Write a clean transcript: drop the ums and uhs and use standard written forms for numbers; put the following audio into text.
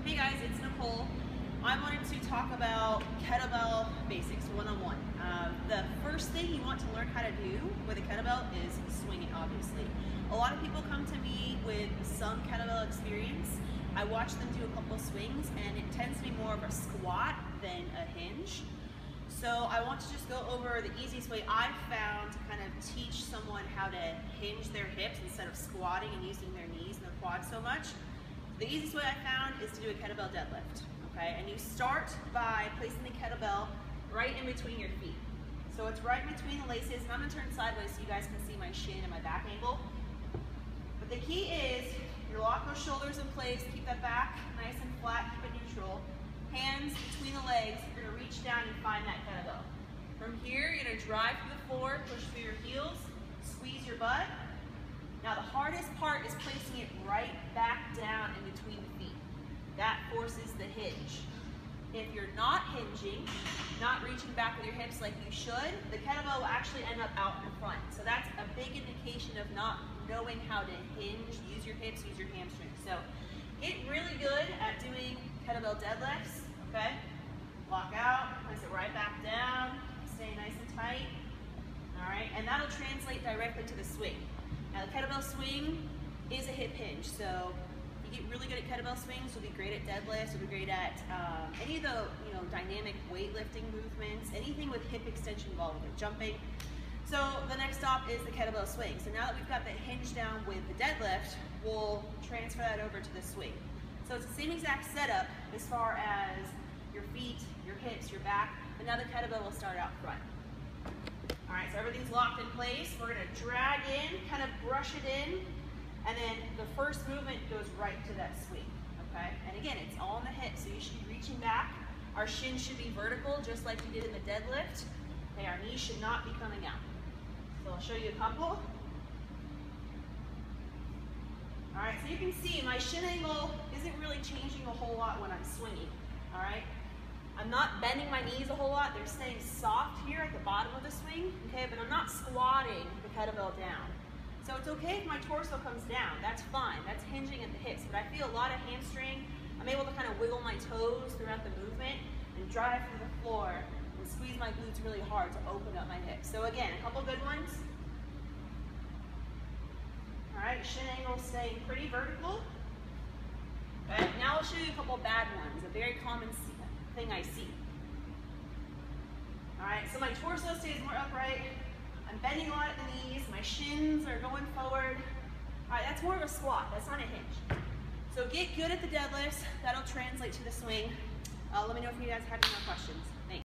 Hey guys, it's Nicole. I wanted to talk about kettlebell basics one-on-one. The first thing you want to learn how to do with a kettlebell is swinging, obviously. A lot of people come to me with some kettlebell experience. I watch them do a couple swings and it tends to be more of a squat than a hinge. So I want to just go over the easiest way I've found to kind of teach someone how to hinge their hips instead of squatting and using their knees and their quads so much. The easiest way I found is to do a kettlebell deadlift, okay? And you start by placing the kettlebell right in between your feet. So it's right in between the laces, and I'm gonna turn sideways so you guys can see my shin and my back angle. But the key is you lock those shoulders in place, keep that back nice and flat, keep it neutral. Hands between the legs, you're gonna reach down and find that kettlebell. From here, you're gonna drive through the floor, push through your heels, squeeze your butt. Now the hardest part is placing it right back down in between the feet. That forces the hinge. If you're not hinging, not reaching back with your hips like you should, the kettlebell will actually end up out in front. So that's a big indication of not knowing how to hinge, use your hips, use your hamstrings. So get really good at doing kettlebell deadlifts, okay? Lock out, place it right back down, stay nice and tight, all right? And that'll translate directly to the swing. Now the kettlebell swing is a hip hinge, so if you get really good at kettlebell swings, you'll be great at deadlifts, you'll be great at any of the dynamic weightlifting movements, anything with hip extension involved, like jumping. So the next stop is the kettlebell swing. So now that we've got the hinge down with the deadlift, we'll transfer that over to the swing. So it's the same exact setup as far as your feet, your hips, your back, but now the kettlebell will start out front. All right, so everything's locked in place. We're gonna drag in, kind of brush it in, and then the first movement goes right to that swing, okay? And again, it's all in the hips, so you should be reaching back. Our shins should be vertical, just like we did in the deadlift. Okay, our knees should not be coming out. So I'll show you a couple. All right, so you can see my shin angle isn't really changing a whole lot when I'm swinging, all right? I'm not bending my knees a whole lot. They're staying soft here at the bottom of the swing, okay? But I'm not squatting the kettlebell down. So it's okay if my torso comes down. That's fine. That's hinging at the hips. But I feel a lot of hamstring. I'm able to kind of wiggle my toes throughout the movement and drive through the floor and squeeze my glutes really hard to open up my hips. So again, a couple good ones. All right, shin angle staying pretty vertical. Okay, now I'll show you a couple bad ones, a very common thing I see. All right, so my torso stays more upright. I'm bending a lot at the knees. My shins are going forward. All right, that's more of a squat. That's not a hinge. So get good at the deadlifts. That'll translate to the swing. Let me know if you guys have any more questions. Thanks.